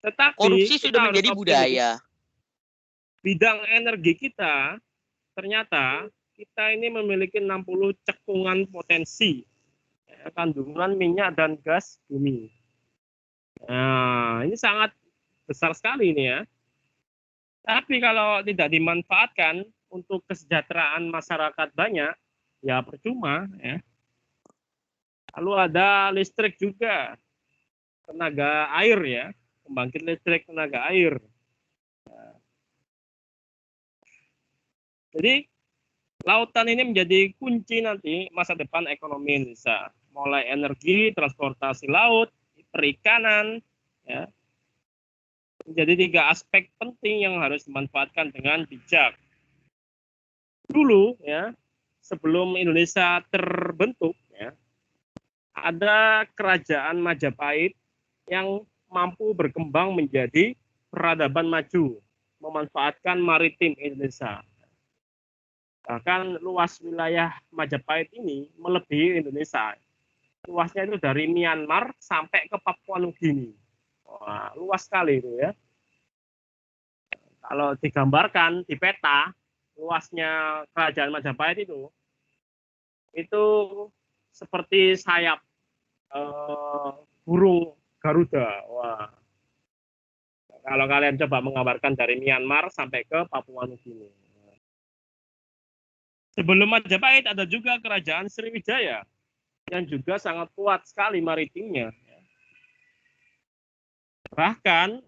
Tetapi korupsi kita sudah harus menjadi optimis. budaya. Bidang energi kita ternyata kita ini memiliki 60 cekungan potensi kandungan minyak dan gas bumi. Nah, ini sangat besar sekali ini ya. Tapi kalau tidak dimanfaatkan untuk kesejahteraan masyarakat banyak, ya percuma ya. Lalu ada listrik juga, tenaga air ya, pembangkit listrik tenaga air. Jadi lautan ini menjadi kunci nanti masa depan ekonomi Indonesia. Mulai energi, transportasi laut, perikanan, ya. Menjadi 3 aspek penting yang harus dimanfaatkan dengan bijak. Dulu ya, sebelum Indonesia terbentuk ya, ada kerajaan Majapahit yang mampu berkembang menjadi peradaban maju, memanfaatkan maritim Indonesia. Bahkan luas wilayah Majapahit ini melebihi Indonesia. Luasnya itu dari Myanmar sampai ke Papua Nugini. Wah, luas sekali itu ya. Kalau digambarkan di peta, luasnya kerajaan Majapahit itu seperti sayap burung Garuda. Wah. Kalau kalian coba menggambarkan dari Myanmar sampai ke Papua Nugini. Sebelum Majapahit ada juga kerajaan Sriwijaya yang juga sangat kuat sekali maritimnya. Bahkan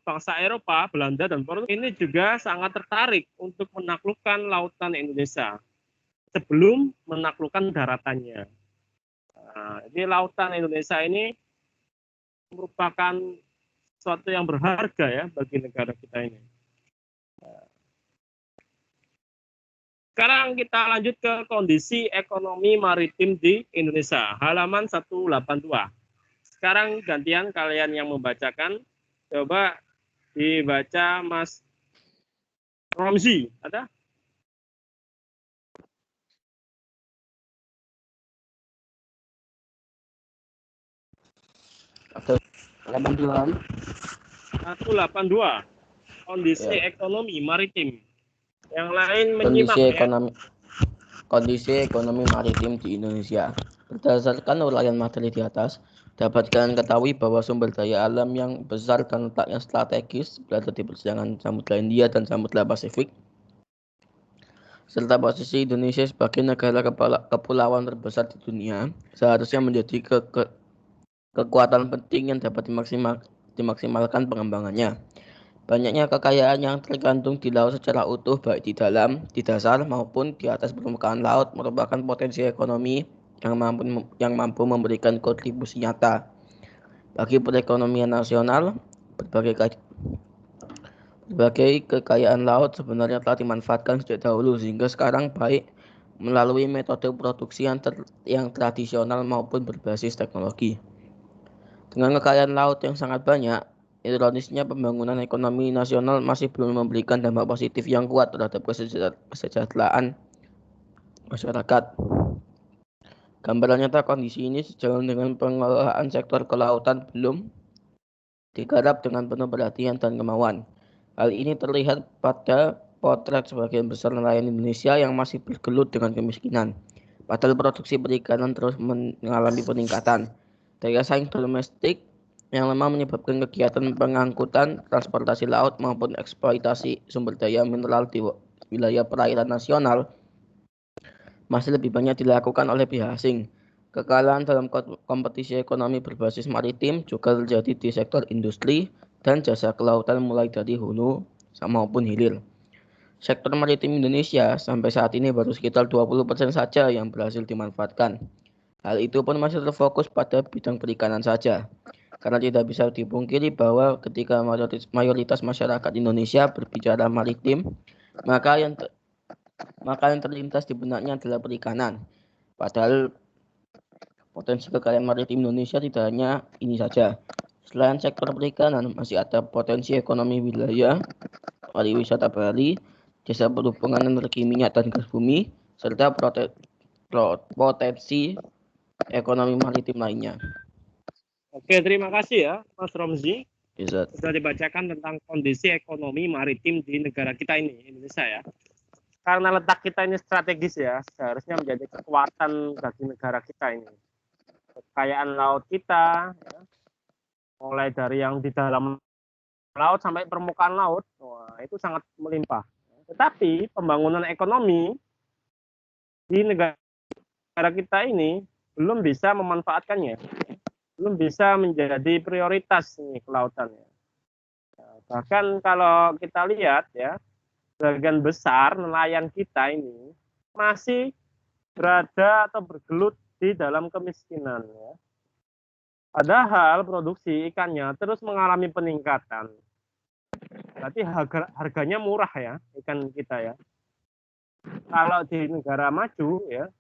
bangsa Eropa, Belanda dan Portugis ini juga sangat tertarik untuk menaklukkan lautan Indonesia sebelum menaklukkan daratannya. Nah, jadi lautan Indonesia ini merupakan sesuatu yang berharga ya bagi negara kita ini. Sekarang kita lanjut ke kondisi ekonomi maritim di Indonesia, halaman 182. Sekarang gantian kalian yang membacakan, coba dibaca Mas Romzi, ada? Atau 82. 182, kondisi Ya. ekonomi maritim. Yang lain menyimak Kondisi ekonomi maritim di Indonesia. Berdasarkan uraian materi di atas, dapat kalian ketahui bahwa sumber daya alam yang besar dan letaknya strategis berada di persidangan Samudra Hindia dan Samudra Pasifik, serta posisi Indonesia sebagai negara kepulauan terbesar di dunia, seharusnya menjadi kekuatan penting yang dapat dimaksimalkan pengembangannya. Banyaknya kekayaan yang tergantung di laut secara utuh, baik di dalam, di dasar, maupun di atas permukaan laut, merupakan potensi ekonomi yang mampu memberikan kontribusi nyata bagi perekonomian nasional. Berbagai kekayaan laut sebenarnya telah dimanfaatkan sejak dahulu, sehingga sekarang baik melalui metode produksi yang tradisional maupun berbasis teknologi. Dengan kekayaan laut yang sangat banyak, ironisnya pembangunan ekonomi nasional masih belum memberikan dampak positif yang kuat terhadap kesejahteraan masyarakat. Gambaran nyata kondisi ini sejalan dengan pengelolaan sektor kelautan belum digarap dengan penuh perhatian dan kemauan. Hal ini terlihat pada potret sebagian besar nelayan Indonesia yang masih bergelut dengan kemiskinan. Padahal produksi perikanan terus mengalami peningkatan. Daya saing domestik yang lemah menyebabkan kegiatan pengangkutan, transportasi laut maupun eksploitasi sumber daya mineral di wilayah perairan nasional masih lebih banyak dilakukan oleh pihak asing. Kekalahan dalam kompetisi ekonomi berbasis maritim juga terjadi di sektor industri dan jasa kelautan mulai dari hulu maupun hilir. Sektor maritim Indonesia sampai saat ini baru sekitar 20% saja yang berhasil dimanfaatkan. Hal itu pun masih terfokus pada bidang perikanan saja. Karena tidak bisa dipungkiri bahwa ketika mayoritas masyarakat Indonesia berbicara maritim, maka yang terlintas di benaknya adalah perikanan. Padahal potensi kekayaan maritim Indonesia tidak hanya ini saja. Selain sektor perikanan, masih ada potensi ekonomi wilayah, pariwisata Bali, jasa perhubungan energi minyak dan gas bumi, serta potensi ekonomi maritim lainnya. Oke, terima kasih ya Mas Romzi. Bisa. Sudah dibacakan tentang kondisi ekonomi maritim di negara kita ini, Indonesia ya. Karena letak kita ini strategis ya, seharusnya menjadi kekuatan bagi negara kita ini. Kekayaan laut kita, ya, mulai dari yang di dalam laut sampai permukaan laut, wah, itu sangat melimpah. Tetapi pembangunan ekonomi di negara kita ini belum bisa memanfaatkannya, belum bisa menjadi prioritas nih kelautannya. Bahkan kalau kita lihat ya, sebagian besar nelayan kita ini masih berada atau bergelut di dalam kemiskinan ya. Padahal produksi ikannya terus mengalami peningkatan. Berarti harganya murah ya ikan kita ya. Kalau di negara maju ya,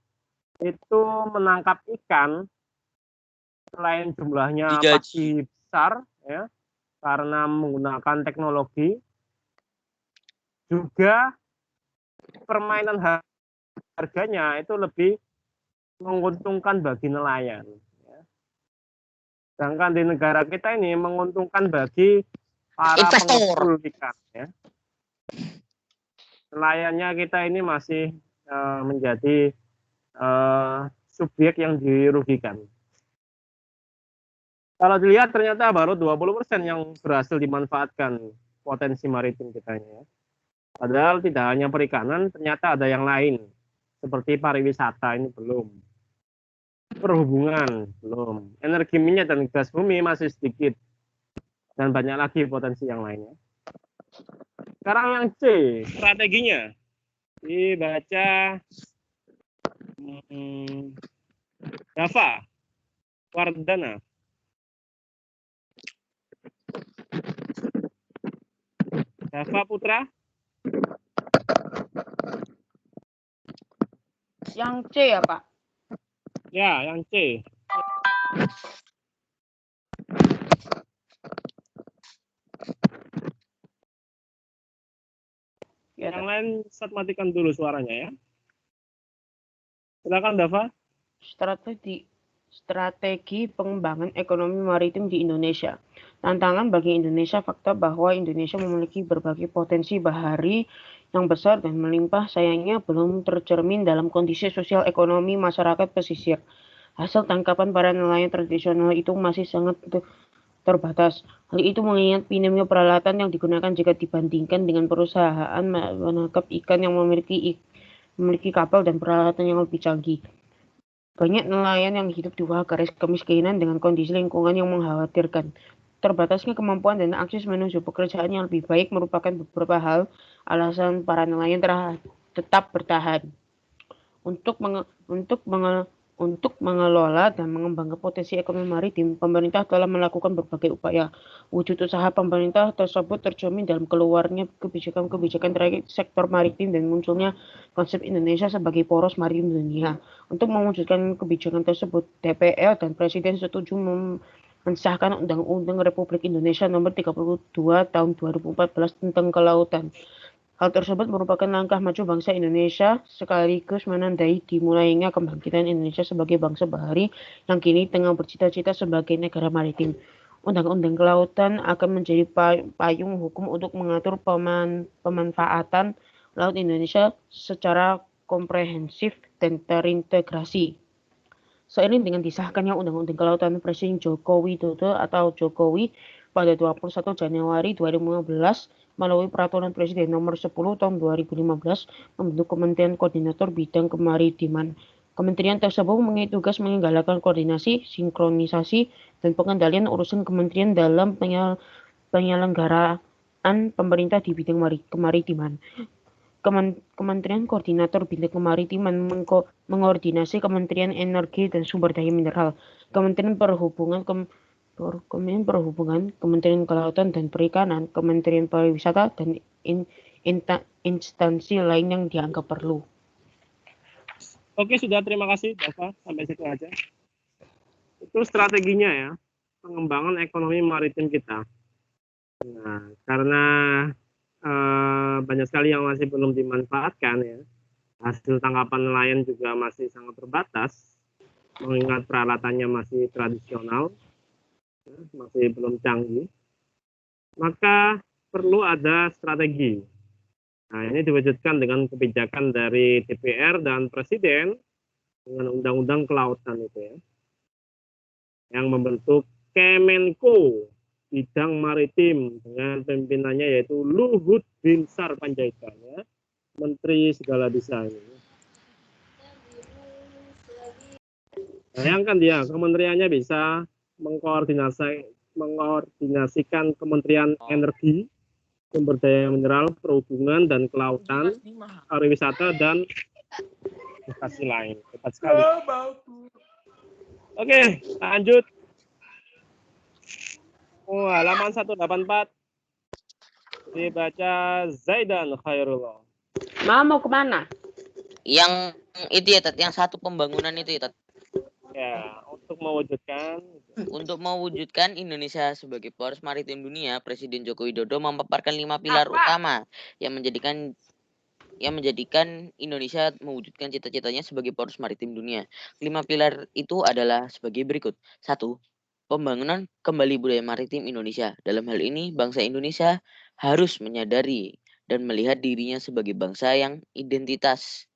itu menangkap ikan selain jumlahnya pasti besar ya, karena menggunakan teknologi, juga permainan harganya itu lebih menguntungkan bagi nelayan. Ya. Sedangkan di negara kita ini menguntungkan bagi para pengepul ikan. Ya. Nelayannya kita ini masih menjadi subjek yang dirugikan. Kalau dilihat ternyata baru 20% yang berhasil dimanfaatkan potensi maritim kita ini. Ya. Padahal tidak hanya perikanan, ternyata ada yang lain. Seperti pariwisata ini belum. Perhubungan belum. Energi minyak dan gas bumi masih sedikit. Dan banyak lagi potensi yang lainnya. Sekarang yang C, strateginya. Dibaca Dava Wardana. Dava Putra. Yang C ya Pak? Ya, yang C. Ya, yang lain set matikan dulu suaranya ya. Silakan Dava. Strategi pengembangan ekonomi maritim di Indonesia. Tantangan bagi Indonesia fakta bahwa Indonesia memiliki berbagai potensi bahari yang besar dan melimpah, sayangnya belum tercermin dalam kondisi sosial ekonomi masyarakat pesisir. Hasil tangkapan para nelayan tradisional itu masih sangat terbatas. Hal itu mengingat minimnya peralatan yang digunakan jika dibandingkan dengan perusahaan menangkap ikan yang memiliki kapal dan peralatan yang lebih canggih. Banyak nelayan yang hidup di bawah garis kemiskinan dengan kondisi lingkungan yang mengkhawatirkan. Terbatasnya kemampuan dan akses menuju pekerjaan yang lebih baik merupakan beberapa hal alasan para nelayan tetap bertahan. Untuk mengelola dan mengembangkan potensi ekonomi maritim, pemerintah telah melakukan berbagai upaya. Wujud usaha pemerintah tersebut tercermin dalam keluarnya kebijakan-kebijakan terkait sektor maritim dan munculnya konsep Indonesia sebagai poros maritim dunia. Untuk mewujudkan kebijakan tersebut, DPR dan Presiden setuju mensahkan Undang-Undang Republik Indonesia Nomor 32 Tahun 2014 tentang kelautan. Hal tersebut merupakan langkah maju bangsa Indonesia sekaligus menandai dimulainya kebangkitan Indonesia sebagai bangsa bahari yang kini tengah bercita-cita sebagai negara maritim. Undang-undang kelautan akan menjadi payung hukum untuk mengatur pemanfaatan laut Indonesia secara komprehensif dan terintegrasi. Seiring dengan disahkannya Undang-Undang Kelautan, Presiden Joko Widodo atau Jokowi pada 21 Januari 2015 melalui Peraturan Presiden Nomor 10 Tahun 2015 membentuk Kementerian Koordinator Bidang Kemaritiman. Kementerian tersebut memiliki tugas menggalakkan koordinasi, sinkronisasi, dan pengendalian urusan kementerian dalam penyelenggaraan pemerintah di bidang kemaritiman. Kementerian Koordinator Bidang Kemaritiman mengoordinasi Kementerian Energi dan Sumber Daya Mineral, Kementerian Perhubungan, Kementerian Kelautan dan Perikanan, Kementerian Pariwisata, dan instansi lain yang dianggap perlu. Oke, sudah, terima kasih Dava, sampai situ aja. Itu strateginya ya, pengembangan ekonomi maritim kita. Nah, karena banyak sekali yang masih belum dimanfaatkan ya, hasil tangkapan nelayan juga masih sangat terbatas, mengingat peralatannya masih tradisional. masih belum canggih, maka perlu ada strategi. Nah, ini diwujudkan dengan kebijakan dari DPR dan Presiden dengan undang-undang kelautan itu ya, yang membentuk Kemenko bidang maritim dengan pimpinannya yaitu Luhut Binsar Panjaitan ya, Menteri segala bisa ini. Bayangkan dia kementeriannya bisa mengkoordinasikan Kementerian Energi, Sumber Daya Mineral, Perhubungan dan Kelautan, Pariwisata dan investasi lain. Cepat sekali. Oke, lanjut. Halaman 184. Dibaca Zaidan Khairullah. Mau kemana? Yang itu ya, Tat, yang satu pembangunan itu ya, Tat. Ya, untuk mewujudkan Indonesia sebagai poros maritim dunia, Presiden Joko Widodo memaparkan 5 pilar utama yang menjadikan Indonesia mewujudkan cita-citanya sebagai poros maritim dunia. 5 pilar itu adalah sebagai berikut. 1. Pembangunan kembali budaya maritim Indonesia. Dalam hal ini, bangsa Indonesia harus menyadari dan melihat dirinya sebagai bangsa yang identitas,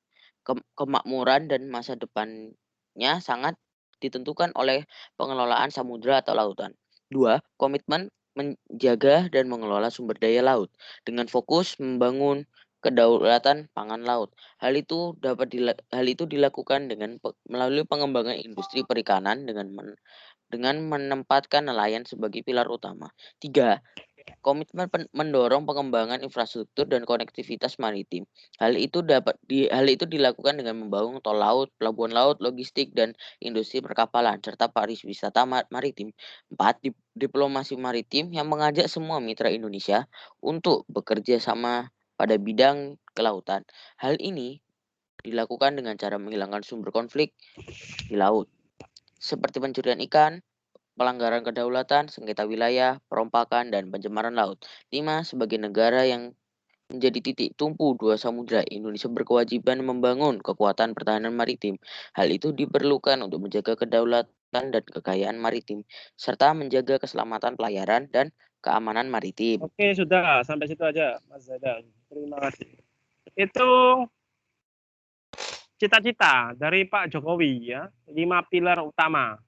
kemakmuran dan masa depannya sangat ditentukan oleh pengelolaan samudra atau lautan. 2. Komitmen menjaga dan mengelola sumber daya laut dengan fokus membangun kedaulatan pangan laut. Hal itu dilakukan dengan melalui pengembangan industri perikanan dengan menempatkan nelayan sebagai pilar utama. 3. Komitmen mendorong pengembangan infrastruktur dan konektivitas maritim. Hal itu dilakukan dengan membangun tol laut, pelabuhan laut, logistik dan industri perkapalan serta pariwisata maritim. 4. Diplomasi maritim yang mengajak semua mitra Indonesia untuk bekerja sama pada bidang kelautan. Hal ini dilakukan dengan cara menghilangkan sumber konflik di laut, seperti pencurian ikan, pelanggaran kedaulatan, sengketa wilayah, perompakan, dan pencemaran laut. 5. Sebagai negara yang menjadi titik tumpu dua samudra, Indonesia berkewajiban membangun kekuatan pertahanan maritim. Hal itu diperlukan untuk menjaga kedaulatan dan kekayaan maritim, serta menjaga keselamatan pelayaran dan keamanan maritim. Oke, sudah. Sampai situ aja, Mas Zaidan. Terima kasih. Itu cita-cita dari Pak Jokowi ya, 5 pilar utama.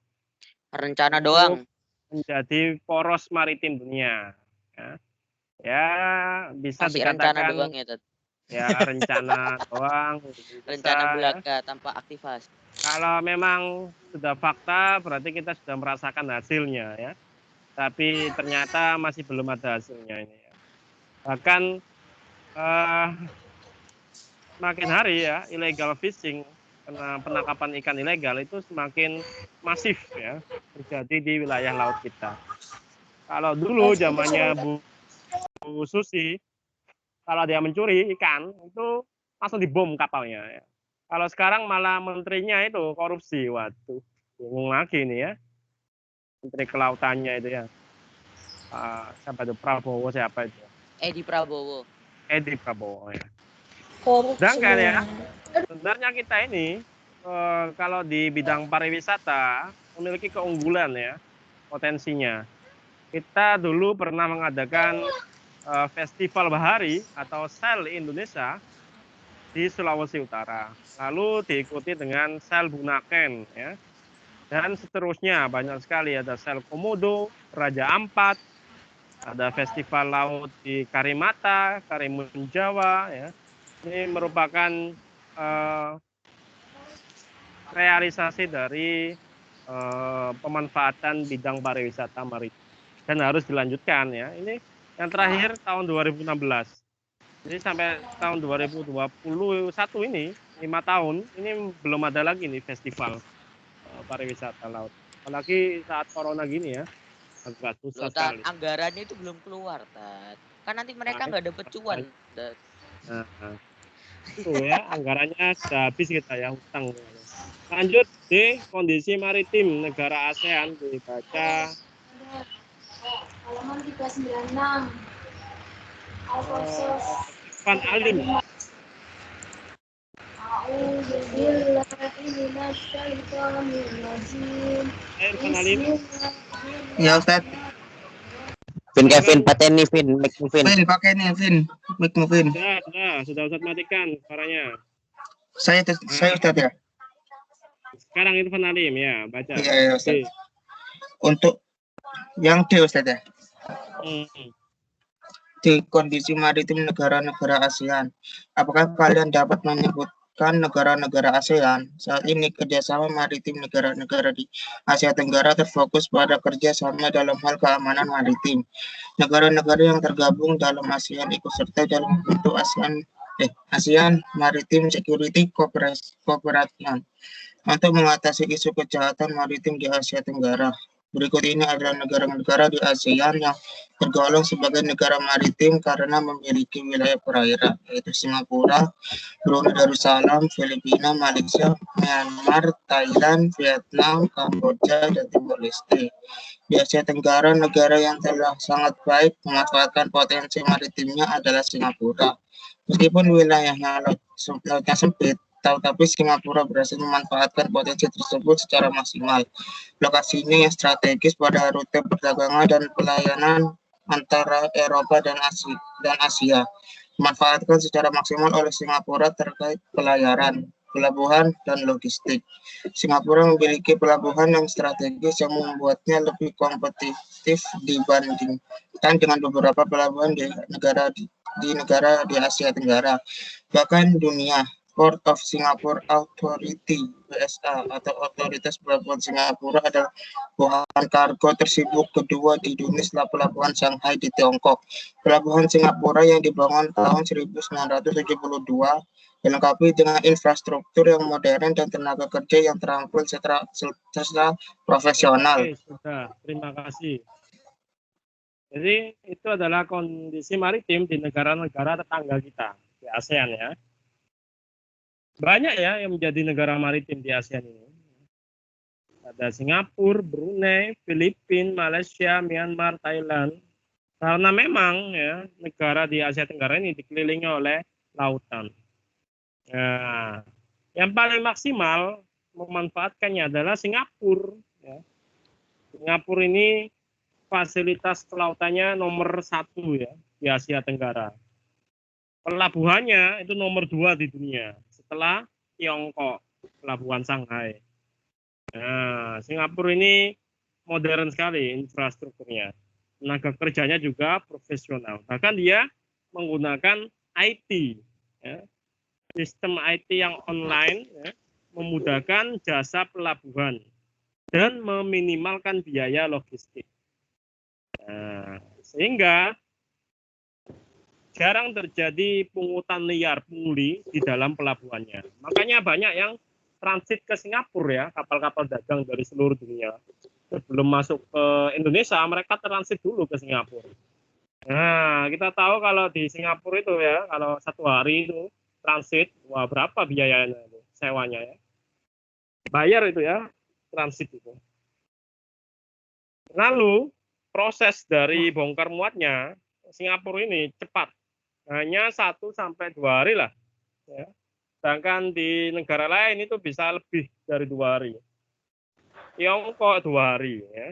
Rencana doang. Menjadi poros maritim dunia. Ya bisa masih dikatakan rencana doang ya, Tat. Ya rencana doang. Rencana belaka tanpa aktivasi. Kalau memang sudah fakta, berarti kita sudah merasakan hasilnya ya. Tapi ternyata masih belum ada hasilnya ini ya. Bahkan makin hari ya illegal fishing, penangkapan ikan ilegal itu semakin masif ya terjadi di wilayah laut kita. Kalau dulu zamannya Bu Susi, kalau dia mencuri ikan itu langsung dibom kapalnya ya. Kalau sekarang malah menterinya itu korupsi, waduh, bingung lagi nih ya. Menteri kelautannya itu ya. Siapa itu? Prabowo siapa itu? Edi Prabowo ya. Sedangkan ya, sebenarnya kita ini kalau di bidang pariwisata memiliki keunggulan ya, potensinya. Kita dulu pernah mengadakan Festival Bahari atau Sel Indonesia di Sulawesi Utara. Lalu diikuti dengan Sel Bunaken ya. Dan seterusnya banyak sekali, ada Sel Komodo, Raja Ampat, ada Festival Laut di Karimata, Karimun Jawa ya. Ini merupakan realisasi dari pemanfaatan bidang pariwisata maritim dan harus dilanjutkan ya. Ini yang terakhir tahun 2016. Jadi sampai tahun 2021 ini 5 tahun ini belum ada lagi nih festival pariwisata laut. Apalagi saat corona gini ya, agak susah sekali. Anggarannya itu belum keluar, Tat. Kan nanti mereka nggak dapat cuan, Tat. Tuh ya, anggarannya sudah habis kita ya, hutang. Lanjut di kondisi maritim negara ASEAN, dibaca halaman 396. Irfan Alim. A'udzubillahi minasyaitonirrajim. Irfan Alim. Ya Ustaz. Kevin pateni Vin, mic Vin. Vin, pakai nih Vin, mic Vin. Sudah Ustaz matikan suaranya. Saya Ustaz ya. Sekarang itu Fanalim ya, baca. Iya Ustaz. Untuk yang D Ustaz ya. Di kondisi maritim negara-negara ASEAN, apakah kalian dapat menyebutkan negara-negara ASEAN? Saat ini kerjasama maritim negara-negara di Asia Tenggara terfokus pada kerjasama dalam hal keamanan maritim. Negara-negara yang tergabung dalam ASEAN ikut serta dalam bentuk ASEAN Maritime Security Cooperation untuk mengatasi isu kejahatan maritim di Asia Tenggara. Berikut ini adalah negara-negara di ASEAN yang tergolong sebagai negara maritim karena memiliki wilayah perairan, yaitu Singapura, Brunei Darussalam, Filipina, Malaysia, Myanmar, Thailand, Vietnam, Kamboja, dan Timor Leste. Di Asia Tenggara, negara yang telah sangat baik memanfaatkan potensi maritimnya adalah Singapura. Meskipun wilayahnya lautnya sempit, tetapi Singapura berhasil memanfaatkan potensi tersebut secara maksimal. Lokasinya yang strategis pada rute perdagangan dan pelayanan antara Eropa dan Asia dimanfaatkan secara maksimal oleh Singapura terkait pelayaran, pelabuhan, dan logistik. Singapura memiliki pelabuhan yang strategis yang membuatnya lebih kompetitif dibandingkan dengan beberapa pelabuhan di negara di Asia Tenggara. Bahkan dunia. Port of Singapore Authority (PSA) atau Otoritas Pelabuhan Singapura adalah pelabuhan kargo tersibuk kedua di dunia setelah Pelabuhan Shanghai di Tiongkok. Pelabuhan Singapura yang dibangun tahun 1972 dilengkapi dengan infrastruktur yang modern dan tenaga kerja yang terampil secara profesional. Oke, sudah. Terima kasih. Jadi itu adalah kondisi maritim di negara-negara tetangga kita di ASEAN ya. Banyak ya yang menjadi negara maritim di ASEAN ini. Ada Singapura, Brunei, Filipina, Malaysia, Myanmar, Thailand. Karena memang ya negara di Asia Tenggara ini dikelilingi oleh lautan. Nah, yang paling maksimal memanfaatkannya adalah Singapura. Ya. Singapura ini fasilitas kelautannya nomor 1 ya di Asia Tenggara. Pelabuhannya itu nomor 2 di dunia setelah Tiongkok, pelabuhan Shanghai. Nah, Singapura ini modern sekali infrastrukturnya. Tenaga kerjanya juga profesional. Bahkan dia menggunakan IT, ya. Sistem IT yang online, ya, memudahkan jasa pelabuhan dan meminimalkan biaya logistik. Nah, sehingga jarang terjadi pungutan liar pungli di dalam pelabuhannya. Makanya banyak yang transit ke Singapura ya, kapal-kapal dagang dari seluruh dunia. Sebelum masuk ke Indonesia, mereka transit dulu ke Singapura. Nah, kita tahu kalau di Singapura itu ya, kalau 1 hari itu transit, wah berapa biayanya itu, sewanya ya. Bayar itu ya, transit itu. Lalu, proses dari bongkar muatnya, Singapura ini cepat. Hanya 1-2 hari lah. Ya. Sedangkan di negara lain itu bisa lebih dari 2 hari. Tiongkok 2 hari. Ya.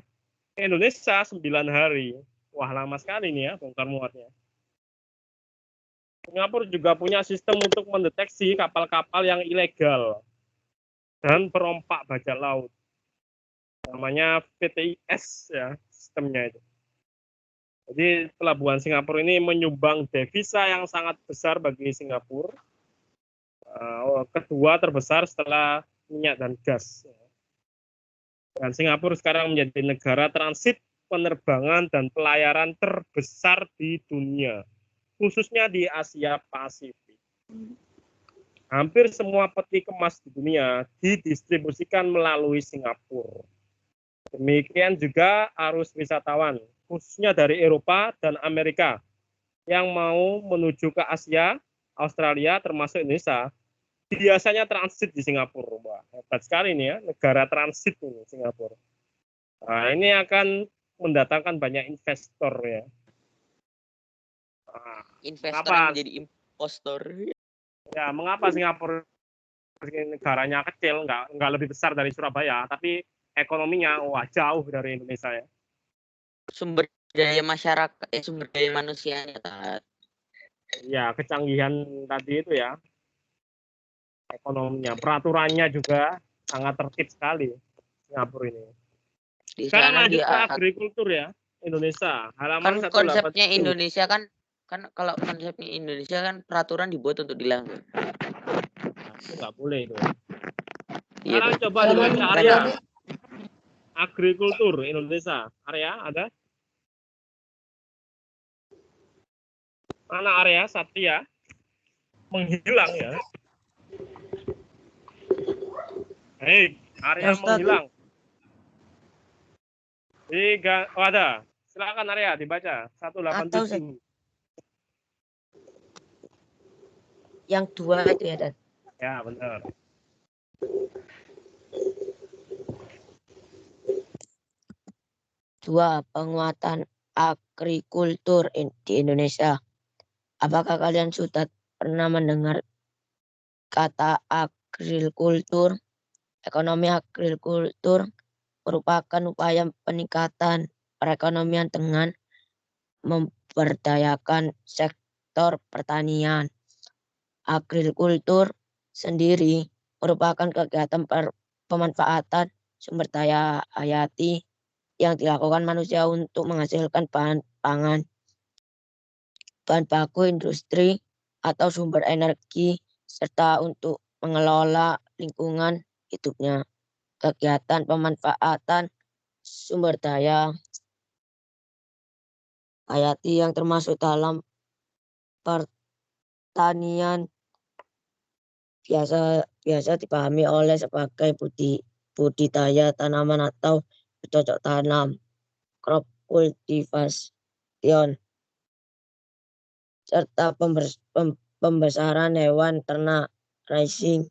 Indonesia 9 hari. Wah lama sekali nih ya bongkar muatnya. Singapura juga punya sistem untuk mendeteksi kapal-kapal yang ilegal dan perompak bajak laut. Namanya VTIS ya sistemnya itu. Jadi pelabuhan Singapura ini menyumbang devisa yang sangat besar bagi Singapura. Kedua terbesar setelah minyak dan gas. Dan Singapura sekarang menjadi negara transit penerbangan dan pelayaran terbesar di dunia, khususnya di Asia Pasifik. Hampir semua peti kemas di dunia didistribusikan melalui Singapura. Demikian juga arus wisatawan, khususnya dari Eropa dan Amerika yang mau menuju ke Asia, Australia, termasuk Indonesia, biasanya transit di Singapura. Wah, hebat sekali ini ya, negara transit ini Singapura. Nah, ini akan mendatangkan banyak investor ya. Nah, Investor yang menjadi impostor. Ya, mengapa Singapura negaranya kecil, nggak lebih besar dari Surabaya, tapi ekonominya wah jauh dari Indonesia ya. sumber daya masyarakat, sumber daya manusianya, Tat. Ya, kecanggihan tadi itu ya, ekonominya, peraturannya juga sangat tertib sekali Singapura ini. Di Sekarang sana lanjut ke dia agrikultur ya, Indonesia, kan halaman 187. konsepnya Indonesia kan kalau konsepnya Indonesia kan peraturan dibuat untuk dilanggar. Nah, itu nggak boleh itu. Iya, Sekarang Tat. coba dibaca area agrikultur Indonesia. Area ada? Mana area Satria? Menghilang ya. Hei, area Ya, Ustaz. menghilang. Oh, ada. Silakan area dibaca. 187. Yang 2 itu ya, Tat. Ya, benar. Dua, penguatan agrikultur di Indonesia. Apakah kalian sudah pernah mendengar kata agrikultur? Ekonomi agrikultur merupakan upaya peningkatan perekonomian dengan memberdayakan sektor pertanian. Agrikultur sendiri merupakan kegiatan pemanfaatan sumber daya hayati yang dilakukan manusia untuk menghasilkan bahan pangan, bahan baku industri, atau sumber energi, serta untuk mengelola lingkungan hidupnya. Kegiatan pemanfaatan sumber daya hayati yang termasuk dalam pertanian biasa dipahami oleh sebagai budidaya tanaman atau bercocok tanam, crop cultivation, serta pembesaran hewan ternak, raising.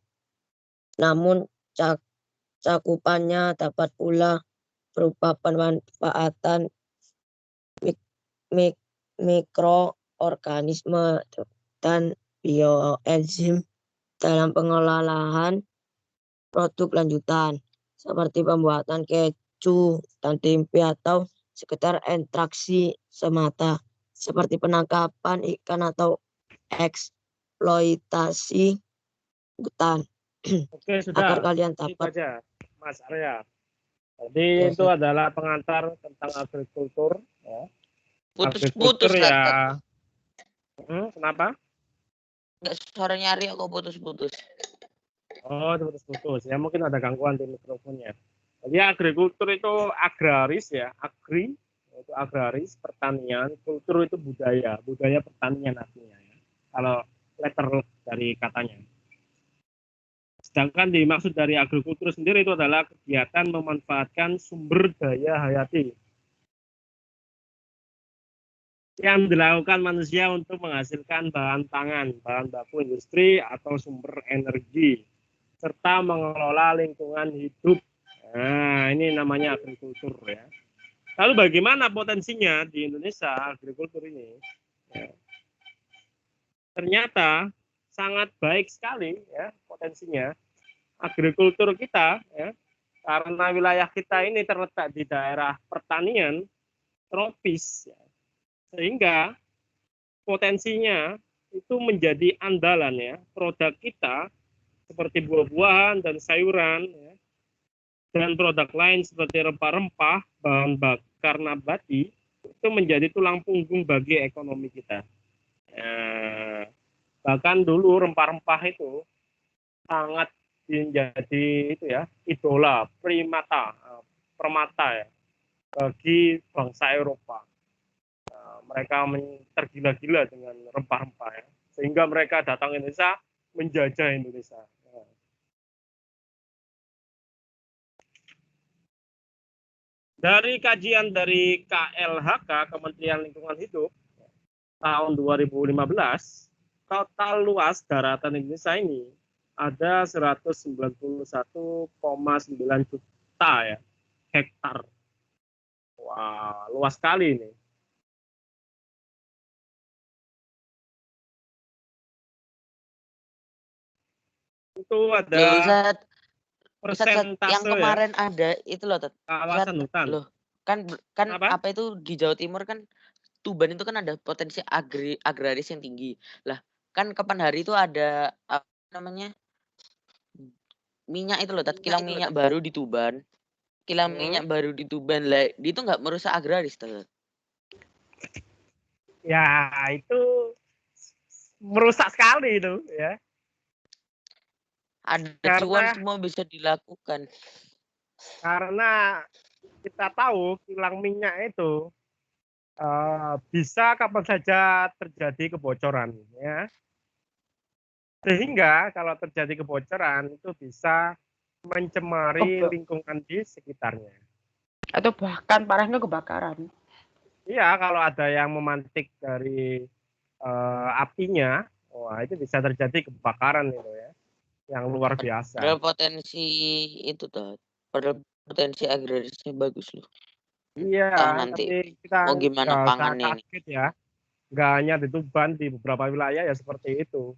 Namun cakupannya dapat pula berupa pemanfaatan mikroorganisme dan bioenzim dalam pengolahan produk lanjutan seperti pembuatan keju dan tempe atau sekedar ekstraksi semata seperti penangkapan ikan atau eksploitasi hutan. Oke, sudah. Agar kalian Itu dapat aja, Mas Arya. Jadi Ya, itu adalah pengantar tentang agrikultur. Ya. putus-putus, Agrikultur Tat. ya. Kenapa? Enggak, suara nyari kok putus-putus. Oh, putus-putus. Ya mungkin ada gangguan di mikrofonnya. Jadi agrikultur itu agraris ya, itu agraris, pertanian, kultur itu budaya pertanian artinya ya. Kalau letter dari katanya. Sedangkan dimaksud dari agrikultur sendiri itu adalah kegiatan memanfaatkan sumber daya hayati yang dilakukan manusia untuk menghasilkan bahan pangan, bahan baku industri atau sumber energi, serta mengelola lingkungan hidup. Nah, ini namanya agrikultur ya. Lalu bagaimana potensinya di Indonesia agrikultur ini? Ya. Ternyata sangat baik sekali ya potensinya. Agrikultur kita ya, karena wilayah kita ini terletak di daerah pertanian tropis ya, sehingga potensinya itu menjadi andalan ya, produk kita seperti buah-buahan dan sayuran ya, dan produk lain seperti rempah-rempah, bahan bakar nabati itu menjadi tulang punggung bagi ekonomi kita. Bahkan dulu rempah-rempah itu sangat menjadi itu ya, idola permata ya bagi bangsa Eropa. Mereka tergila-gila dengan rempah-rempah ya, sehingga mereka datang ke Indonesia menjajah Indonesia. Dari kajian dari KLHK Kementerian Lingkungan Hidup tahun 2015, total luas daratan Indonesia ini ada 191,9 juta ya hektar. Wah, luas sekali ini. Itu ada Ustaz, yang persentase ya, kemarin ada itu loh, Tat. kawasan hutan. Loh, Kan Apa? apa itu di Jawa Timur kan Tuban itu kan ada potensi agraris yang tinggi. Lah, kan kapan hari itu ada apa namanya? Minyak itu loh, kilang minyak baru di Tuban. Kilang minyak baru di Tuban lah, itu nggak merusak agraris, Tat. Ya, itu merusak sekali itu ya. Ada cuan semua bisa dilakukan. Karena kita tahu kilang minyak itu bisa kapan saja terjadi kebocoran ya. Sehingga kalau terjadi kebocoran itu bisa mencemari lingkungan di sekitarnya. Atau bahkan parahnya kebakaran. Iya, kalau ada yang memantik dari apinya, wah itu bisa terjadi kebakaran itu ya, yang luar biasa. Padahal potensi itu tuh, padahal potensi agrarisnya bagus loh. Iya, nanti tapi kita mau gimana nggak usah pangannya ini? kaget ya. Nggak hanya di Tuban, di beberapa wilayah ya seperti itu.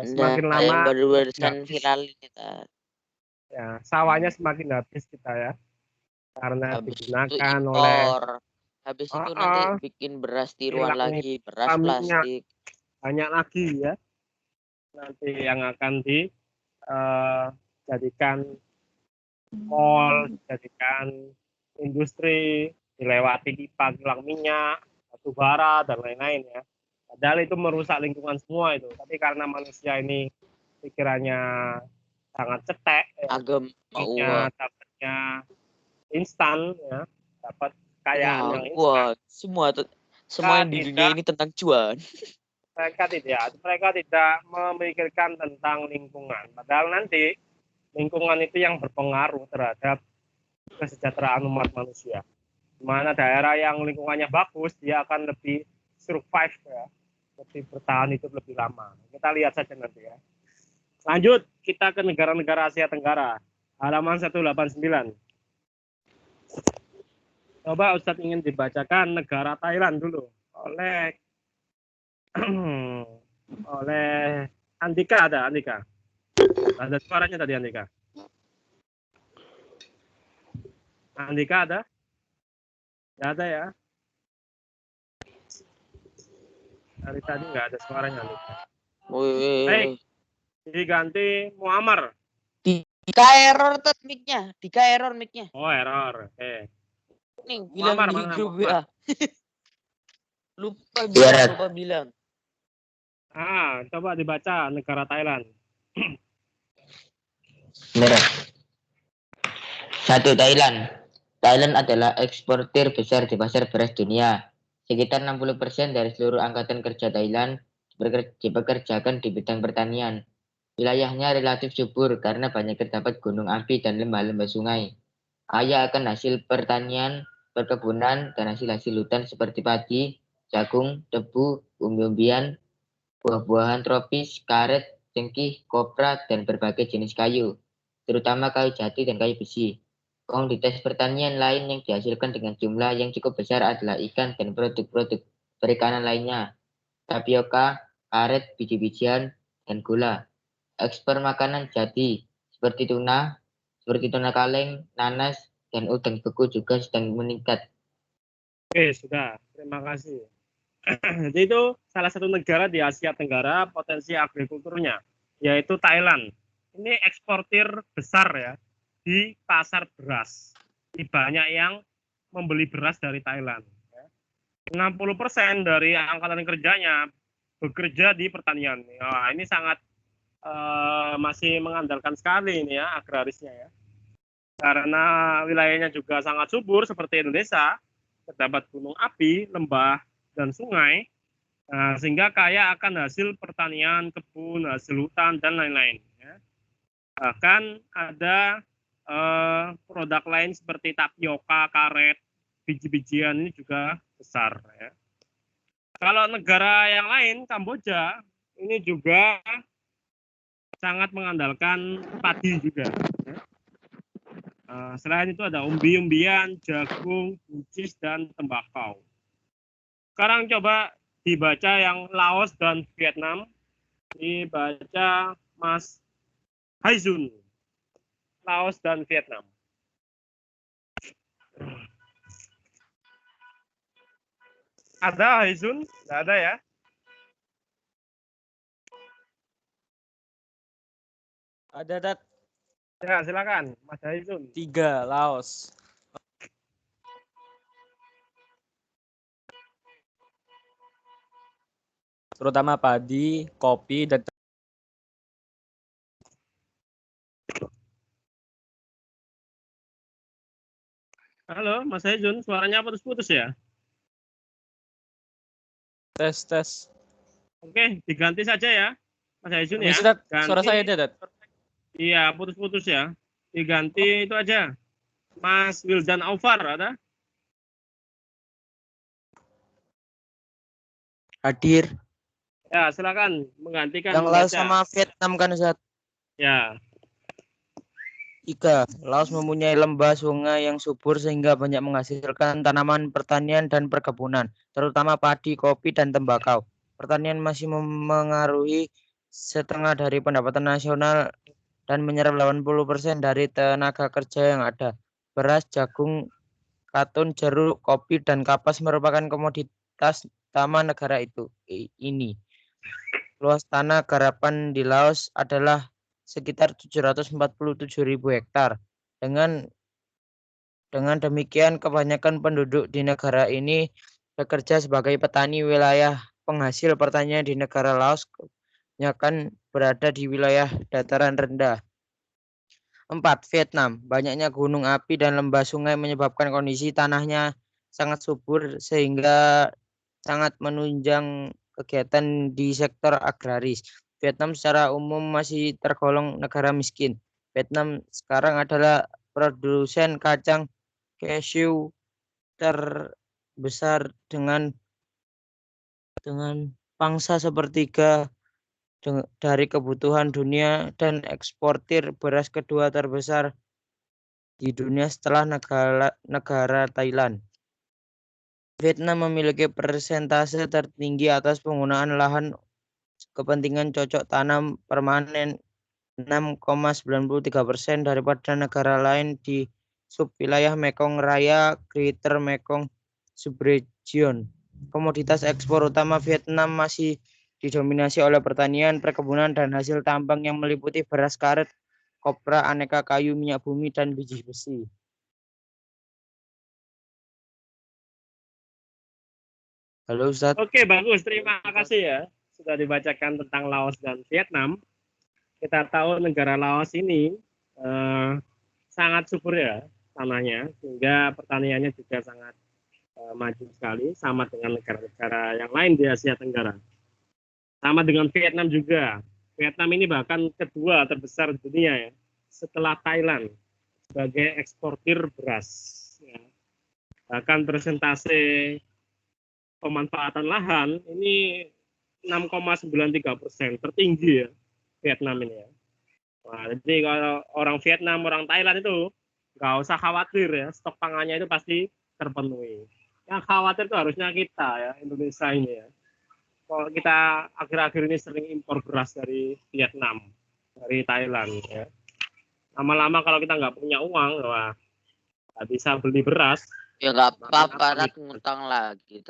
Semakin lama yang baru-barusan habis. viral ini, Tat. Ya, sawahnya semakin habis kita ya, karena Habis itu digunakan oleh impor. Habis itu nanti bikin beras tiruan kilang lagi, beras minyak plastik. banyak lagi ya. Nanti yang akan dijadikan mall, dijadikan industri, dilewati pipa kilang minyak, batu bara dan lain-lain ya. Padahal itu merusak lingkungan semua itu. Tapi karena manusia ini pikirannya sangat cetek, ya, dapatnya instan, ya, dapat kekayaan yang instan. Wah, semua yang di dunia ini tentang cuan. Mereka tidak memikirkan tentang lingkungan. Padahal nanti lingkungan itu yang berpengaruh terhadap kesejahteraan umat manusia. Di mana daerah yang lingkungannya bagus, dia akan lebih survive ya, lebih bertahan hidup lebih lama. Kita lihat saja nanti ya. Lanjut, kita ke negara-negara Asia Tenggara. Halaman 189. Coba Ustadz ingin dibacakan negara Thailand dulu oleh Andika. Ada suaranya tadi Andika. Andika ada? Nggak ada ya? Dari tadi nggak ada suaranya Andika. Baik, diganti Muammar. Dika error tuh mic-nya. Oh, error. Oke. Nih, bilang Muammar, di mana grup Muammar? lupa bilang. Coba dibaca negara Thailand. Benar. 1. Thailand. Thailand adalah eksportir besar di pasar beras dunia. Sekitar 60% dari seluruh angkatan kerja Thailand dipekerjakan di bidang pertanian. Wilayahnya relatif subur karena banyak terdapat gunung api dan lembah-lembah sungai. Kaya akan hasil pertanian, perkebunan, dan hasil-hasil hutan seperti padi, jagung, tebu, umbi-umbian, buah-buahan tropis, karet, cengkih, kopra, dan berbagai jenis kayu, terutama kayu jati dan kayu besi. Komoditas pertanian lain yang dihasilkan dengan jumlah yang cukup besar adalah ikan dan produk-produk perikanan lainnya, tapioka, karet, biji-bijian, dan gula. Ekspor makanan jadi seperti tuna kaleng, nanas, dan udang beku juga sedang meningkat. Oke, sudah. Terima kasih. Jadi itu salah satu negara di Asia Tenggara potensi agrikulturnya, yaitu Thailand. Ini eksportir besar ya di pasar beras. Ini banyak yang membeli beras dari Thailand. 60% dari angkatan kerjanya bekerja di pertanian. Nah, ini sangat masih mengandalkan sekali ini ya agrarisnya ya. Karena wilayahnya juga sangat subur seperti Indonesia, terdapat gunung api, lembah, dan sungai, sehingga kaya akan hasil pertanian, kebun, hasil hutan, dan lain-lain. Ya. Bahkan ada produk lain seperti tapioka, karet, biji-bijian ini juga besar. Ya. Kalau negara yang lain, Kamboja, ini juga sangat mengandalkan padi juga. Ya. Selain itu ada umbi-umbian, jagung, buncis, dan tembakau. Sekarang coba dibaca yang Laos dan Vietnam. Dibaca Mas Haizun. Laos dan Vietnam. Ada Haizun? Nggak ada ya? Ada dat Ya, silakan Mas Haizun. 3 Laos. Terutama padi, kopi dan Halo, Mas Haizun, suaranya putus-putus ya? tes. Oke, diganti saja ya, Mas Haizun ya. Permisi dat, Ganti. suara saya ada dat. Iya, putus-putus ya. Diganti itu aja. Mas Wildan Aufar ada? Hadir. Ya, silakan menggantikan. Yang Laos membaca. sama Vietnam kan Ustaz. Ya, 3. Laos mempunyai lembah sungai yang subur sehingga banyak menghasilkan tanaman pertanian dan perkebunan, terutama padi, kopi, dan tembakau. Pertanian masih memengaruhi setengah dari pendapatan nasional dan menyerap 80% dari tenaga kerja yang ada. Beras, jagung, katun, jeruk, kopi, dan kapas merupakan komoditas utama negara ini. Luas tanah garapan di Laos adalah sekitar 747.000 hektar. Dengan demikian, kebanyakan penduduk di negara ini bekerja sebagai petani. Wilayah penghasil pertanian di negara Laos kebanyakan berada di wilayah dataran rendah. 4. Vietnam. Banyaknya gunung api dan lembah sungai menyebabkan kondisi tanahnya sangat subur sehingga sangat menunjang kegiatan di sektor agraris. Vietnam secara umum masih tergolong negara miskin. Vietnam sekarang adalah produsen kacang cashew terbesar dengan pangsa sepertiga dari kebutuhan dunia dan eksportir beras kedua terbesar di dunia setelah negara Thailand. Vietnam memiliki persentase tertinggi atas penggunaan lahan kepentingan cocok tanam permanen 6,93% daripada negara lain di subwilayah Mekong Raya Greater Mekong Subregion. Komoditas ekspor utama Vietnam masih didominasi oleh pertanian, perkebunan, dan hasil tambang yang meliputi beras, karet, kopra, aneka kayu, minyak bumi, dan biji besi. Halo Ustaz. oke, bagus. Terima kasih ya. Sudah dibacakan tentang Laos dan Vietnam. Kita tahu negara Laos ini sangat subur ya tanahnya, sehingga pertaniannya juga sangat maju sekali, sama dengan negara-negara yang lain di Asia Tenggara. Sama dengan Vietnam juga. Vietnam ini bahkan kedua terbesar di dunia ya, setelah Thailand sebagai eksportir beras. Ya. Bahkan persentase pemanfaatan lahan ini 6,93%, tertinggi ya Vietnam ini ya. Nah, jadi kalau orang Vietnam, orang Thailand itu nggak usah khawatir ya, stok pangannya itu pasti terpenuhi. Yang khawatir itu harusnya kita ya, Indonesia ini ya. Kalau kita akhir-akhir ini sering impor beras dari Vietnam, dari Thailand ya. Lama-lama kalau kita nggak punya uang, wah, nggak bisa beli beras. Ya nggak apa-apa, ngutang lagi.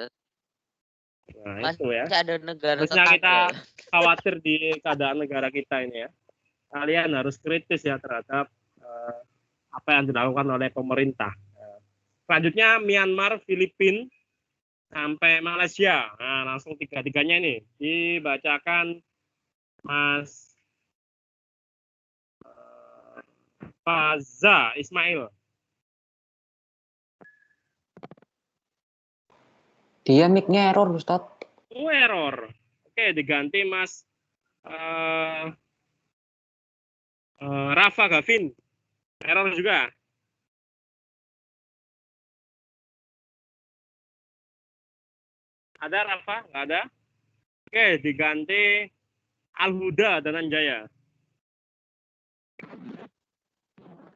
Nah, itu ya. Masih ada negara Harusnya tetangga. kita khawatir di keadaan negara kita ini ya. Kalian harus kritis ya terhadap apa yang dilakukan oleh pemerintah. Selanjutnya Myanmar, Filipina, sampai Malaysia. Nah, langsung tiga-tiganya ini dibacakan Mas Faza Ismail. Dia mic-nya error, Ustaz. Error. Oke, diganti Mas Rafa Gavin. Error juga. Ada Rafa? Nggak ada? Oke, diganti Al-Huda Dananjaya.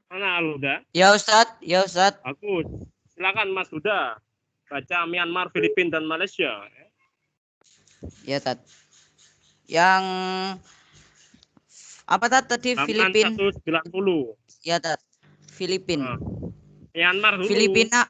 Mana Al-Huda? Ya Ustaz, ya Ustaz. Bagus. Silakan Mas Huda. Baca Myanmar, Filipina, dan Malaysia. Ya Ustaz. Yang apa tadi Filipina? 190. Ya Ustaz. Filipina. Myanmar dulu. Filipina,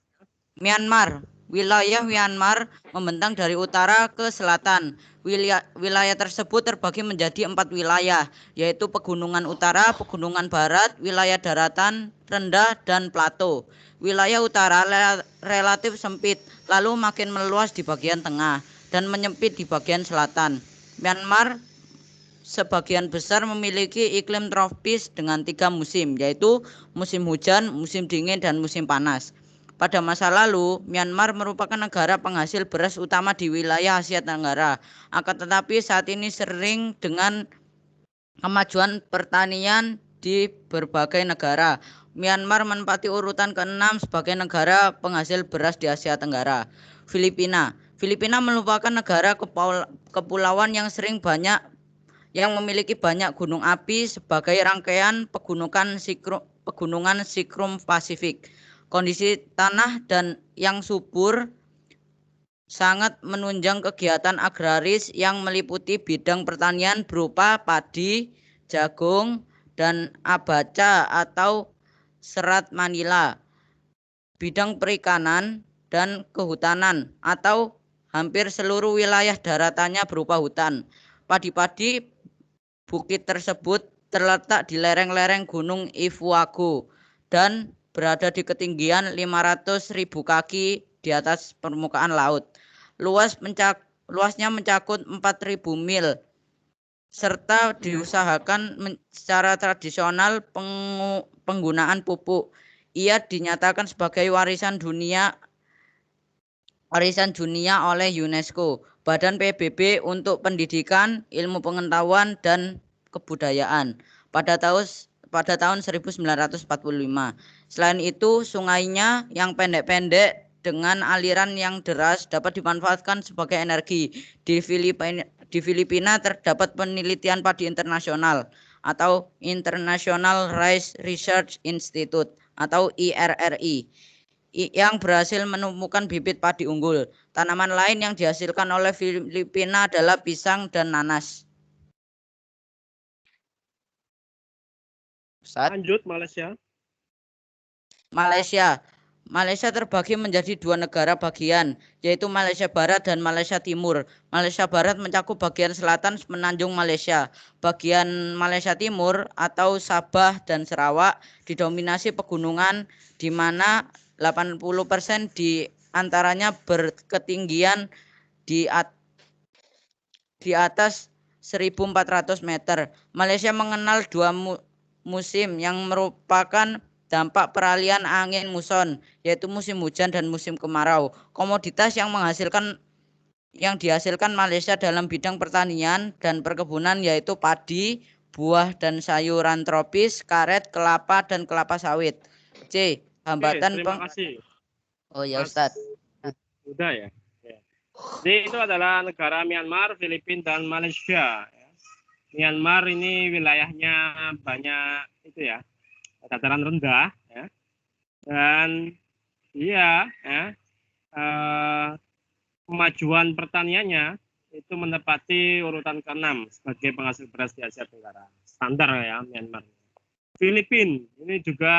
Myanmar. Wilayah Myanmar membentang dari utara ke selatan. Wilayah tersebut terbagi menjadi 4 wilayah, yaitu Pegunungan Utara, Pegunungan Barat, wilayah daratan rendah, dan plato. Wilayah utara relatif sempit, lalu makin meluas di bagian tengah dan menyempit di bagian selatan. Myanmar sebagian besar memiliki iklim tropis dengan 3 musim, yaitu musim hujan, musim dingin, dan musim panas. Pada masa lalu, Myanmar merupakan negara penghasil beras utama di wilayah Asia Tenggara. Akan tetapi saat ini sering dengan kemajuan pertanian di berbagai negara. Myanmar menempati urutan ke-6 sebagai negara penghasil beras di Asia Tenggara. Filipina merupakan negara kepulauan yang memiliki banyak gunung api sebagai rangkaian pegunungan Sikrum Pasifik. Kondisi tanah dan yang subur sangat menunjang kegiatan agraris yang meliputi bidang pertanian berupa padi, jagung, dan abaca atau serat Manila, bidang perikanan dan kehutanan atau hampir seluruh wilayah daratannya berupa hutan. Padi-padi bukit tersebut terletak di lereng-lereng Gunung Ifuago dan berada di ketinggian 500.000 kaki di atas permukaan laut. Luasnya mencakup 4.000 mil serta diusahakan secara tradisional penggunaan pupuk. Ia dinyatakan sebagai warisan dunia oleh UNESCO, Badan PBB untuk Pendidikan, Ilmu Pengetahuan dan Kebudayaan pada tahun 1945. Selain itu, sungainya yang pendek-pendek dengan aliran yang deras dapat dimanfaatkan sebagai energi. Di Filipina terdapat penelitian padi internasional atau International Rice Research Institute atau IRRI yang berhasil menemukan bibit padi unggul. Tanaman lain yang dihasilkan oleh Filipina adalah pisang dan nanas. Lanjut Malaysia. Malaysia terbagi menjadi 2 negara bagian, yaitu Malaysia Barat dan Malaysia Timur. Malaysia Barat mencakup bagian selatan semenanjung Malaysia. Bagian Malaysia Timur atau Sabah dan Sarawak didominasi pegunungan di mana 80% di antaranya berketinggian di atas 1.400 meter. Malaysia mengenal 2 musim yang merupakan dampak peralihan angin muson, yaitu musim hujan dan musim kemarau. Komoditas yang dihasilkan Malaysia dalam bidang pertanian dan perkebunan yaitu padi, buah dan sayuran tropis, karet, kelapa dan kelapa sawit. C. Hambatan. Terima kasih. Oh ya Ustaz. Udah ya. Jadi itu adalah negara Myanmar, Filipina dan Malaysia. Myanmar ini wilayahnya banyak itu ya, dataran rendah ya. Dan kemajuan pertaniannya itu menepati urutan ke-6 sebagai penghasil beras di Asia Tenggara. Standar ya Myanmar. Filipina ini juga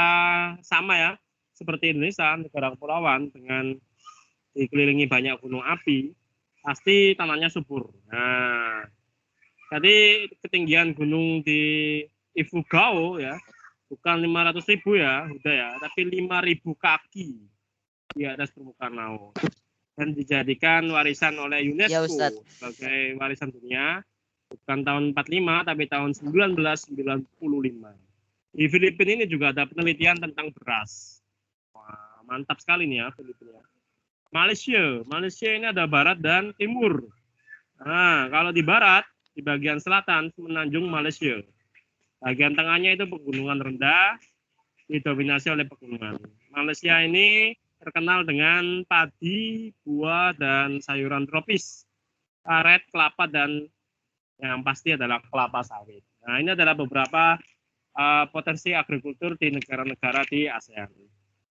sama ya, seperti Indonesia, negara kepulauan dengan dikelilingi banyak gunung api, pasti tanahnya subur. Nah, tadi ketinggian gunung di Ifugao ya, bukan 500.000 ya, udah ya, tapi 5.000 kaki di atas permukaan laut. Dan dijadikan warisan oleh UNESCO sebagai warisan dunia, bukan tahun 45, tapi tahun 1995. Di Filipina ini juga ada penelitian tentang beras. Wah, mantap sekali nih ya Filipina. Malaysia ini ada barat dan timur. Nah, kalau di barat, di bagian selatan semenanjung Malaysia. Bagian tengahnya itu pegunungan rendah, didominasi oleh pegunungan. Malaysia ini terkenal dengan padi, buah, dan sayuran tropis, karet, kelapa, dan yang pasti adalah kelapa sawit. Nah, ini adalah beberapa potensi agrikultur di negara-negara di ASEAN.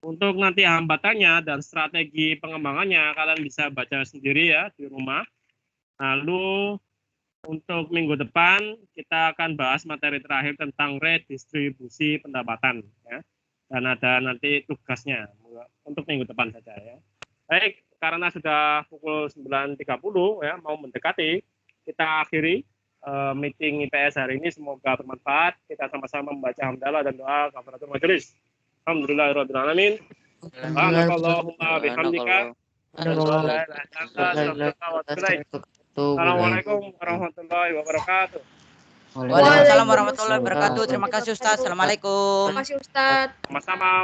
Untuk nanti hambatannya dan strategi pengembangannya, kalian bisa baca sendiri ya di rumah. Lalu untuk minggu depan kita akan bahas materi terakhir tentang redistribusi pendapatan ya. Dan ada nanti tugasnya untuk minggu depan saja ya. Baik, karena sudah pukul 9.30 ya, mau mendekati, kita akhiri meeting IPS hari ini. Semoga bermanfaat. Kita sama-sama membaca hamdalah dan doa kafaratul majelis. Alhamdulillahirabbil alamin. Subhanakallahumma bihamdika. Assalamualaikum warahmatullahi wabarakatuh. Waalaikumsalam warahmatullahi wabarakatuh. Terima kasih Ustaz. Assalamualaikum. Terima kasih Ustaz. Sama-sama.